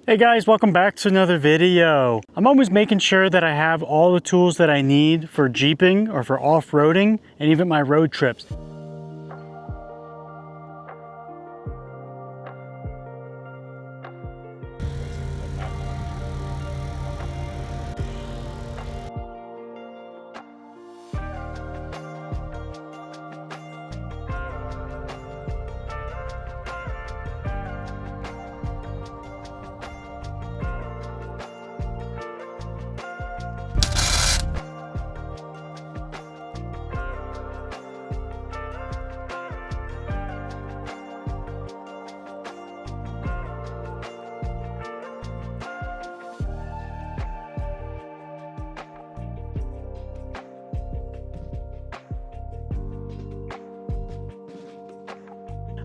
Hey guys, welcome back to another video. I'm always making sure that I have all the tools that I need for jeeping or for off-roading and even my road trips.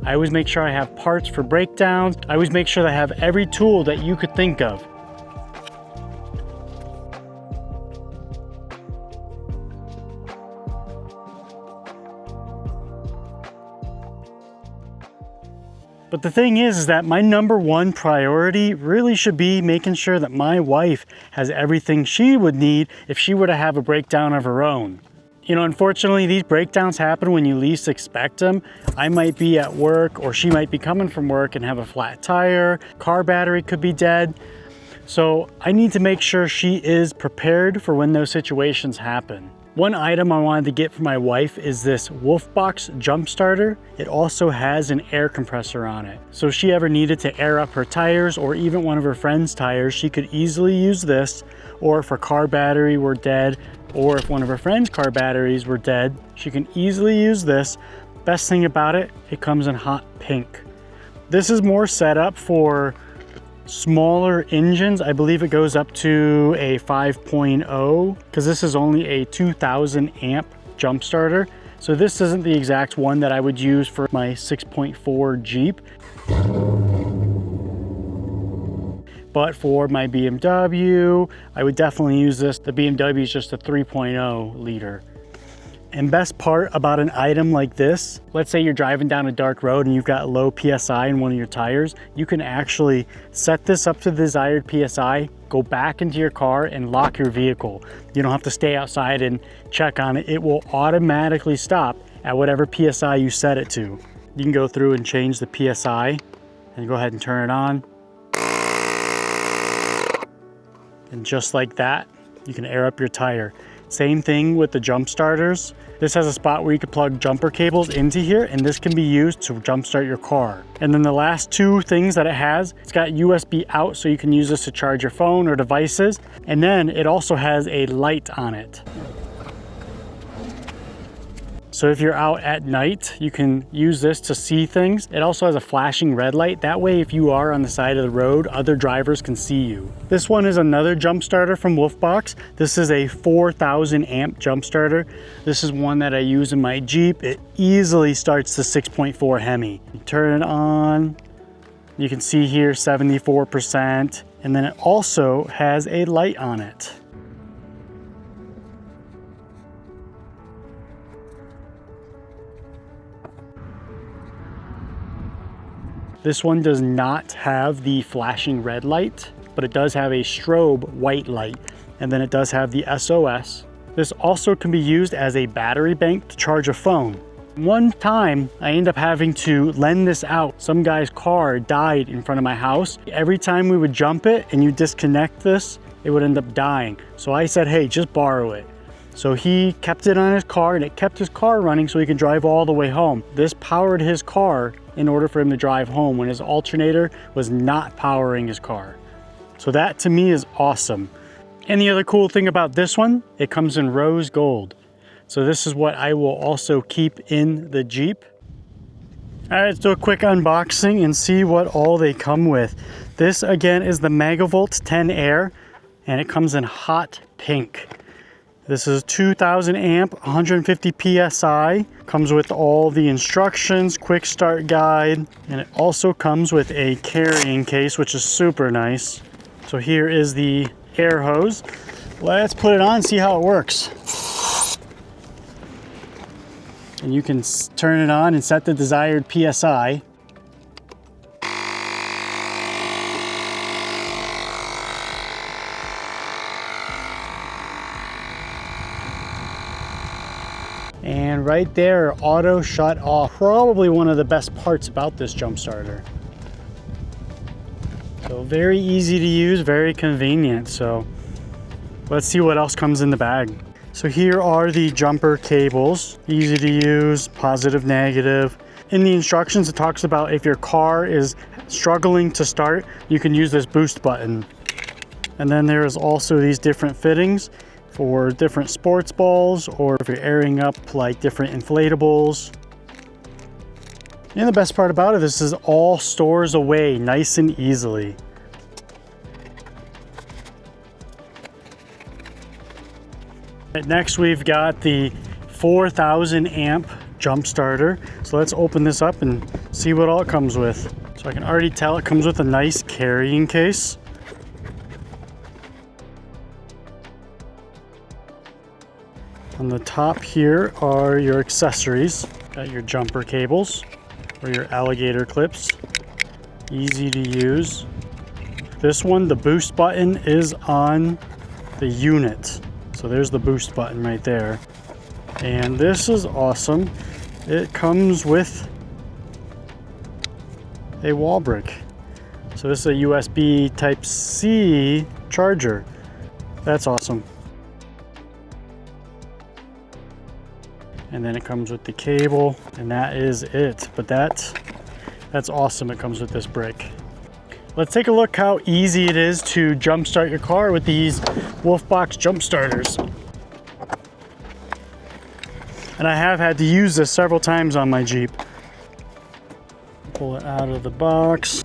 I always make sure I have parts for breakdowns. I always make sure that I have every tool that you could think of. But the thing is that my number one priority really should be making sure that my wife has everything she would need if she were to have a breakdown of her own. You know, unfortunately, these breakdowns happen when you least expect them. I might be at work or she might be coming from work and have a flat tire, car battery could be dead. So I need to make sure she is prepared for when those situations happen. One item I wanted to get for my wife is this Wolfbox jump starter. It also has an air compressor on it. So if she ever needed to air up her tires or even one of her friend's tires, she could easily use this. Or if her car battery were dead, or if one of her friend's car batteries were dead, she can easily use this. Best thing about it, it comes in hot pink. This is more set up for smaller engines. I believe it goes up to a 5.0 because this is only a 2000 amp jump starter. So this isn't the exact one that I would use for my 6.4 Jeep. But for my BMW, I would definitely use this. The BMW is just a 3.0 liter. And best part about an item like this, let's say you're driving down a dark road and you've got low PSI in one of your tires, you can actually set this up to the desired PSI, go back into your car and lock your vehicle. You don't have to stay outside and check on it. It will automatically stop at whatever PSI you set it to. You can go through and change the PSI and go ahead and turn it on. And just like that, you can air up your tire. Same thing with the jump starters. This has a spot where you can plug jumper cables into here, and this can be used to jump start your car. And then the last two things that it has, it's got USB out, so you can use this to charge your phone or devices. And then it also has a light on it. So if you're out at night, you can use this to see things. It also has a flashing red light. That way, if you are on the side of the road, other drivers can see you. This one is another jump starter from Wolfbox. This is a 4000 amp jump starter. This is one that I use in my Jeep. It easily starts the 6.4 Hemi. You turn it on, you can see here 74%, and then it also has a light on it. This one does not have the flashing red light, but it does have a strobe white light, and then it does have the SOS. This also can be used as a battery bank to charge a phone. One time, I ended up having to lend this out. Some guy's car died in front of my house. Every time we would jump it and you disconnect this, it would end up dying. So I said, hey, just borrow it. So he kept it on his car and it kept his car running so he could drive all the way home. This powered his car in order for him to drive home when his alternator was not powering his car. So that to me is awesome. And the other cool thing about this one, it comes in rose gold. So this is what I will also keep in the Jeep. All right, let's do a quick unboxing and see what all they come with. This again is the Megavolt 10 Air, and it comes in hot pink. This is 2000 amp, 150 PSI, comes with all the instructions, quick start guide, and it also comes with a carrying case, which is super nice. So here is the air hose. Let's put it on and see how it works. And you can turn it on and set the desired PSI. And right there, auto shut off. Probably one of the best parts about this jump starter. So very easy to use, very convenient. So let's see what else comes in the bag. So here are the jumper cables. Easy to use, positive, negative. In the instructions, it talks about if your car is struggling to start, you can use this boost button. And then there's also these different fittings for different sports balls, or if you're airing up like different inflatables. And the best part about it, this is all stores away nice and easily. Next, we've got the 4,000 amp jump starter. So let's open this up and see what all it comes with. So I can already tell it comes with a nice carrying case. On the top here are your accessories. Got your jumper cables or your alligator clips. Easy to use. This one, the boost button is on the unit. So there's the boost button right there. And this is awesome. It comes with a wall brick. So this is a USB Type-C charger. That's awesome. And then it comes with the cable, and that is it. But that's awesome. It comes with this brick. Let's take a look how easy it is to jumpstart your car with these Wolfbox jump starters. And I have had to use this several times on my Jeep. Pull it out of the box.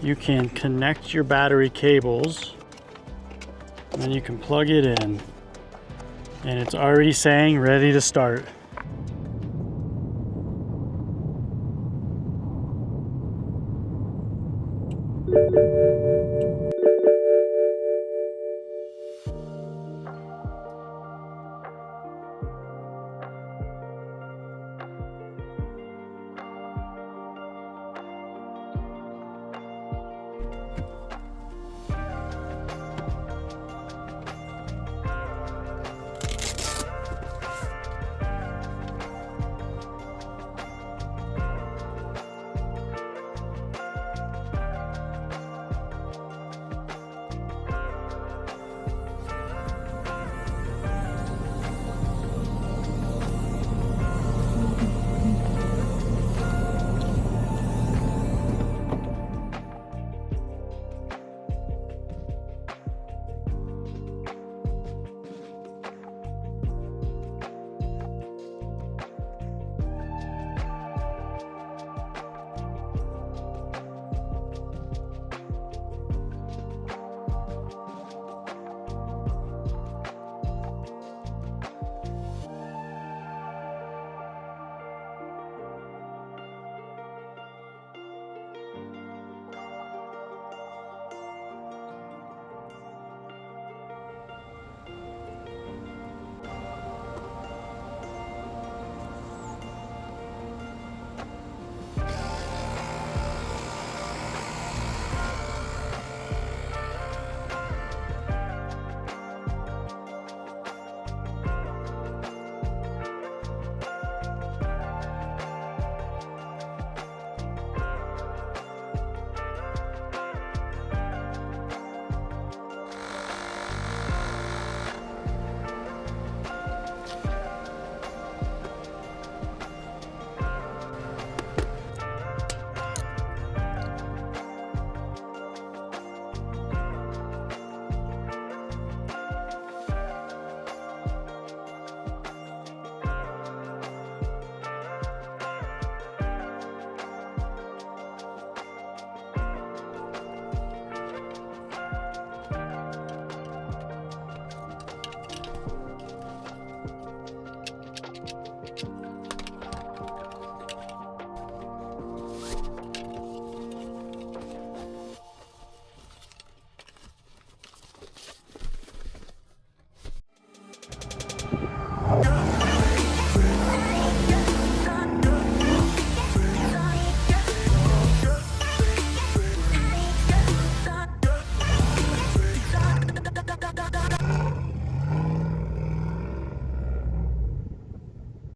You can connect your battery cables, and then you can plug it in. And it's already saying ready to start.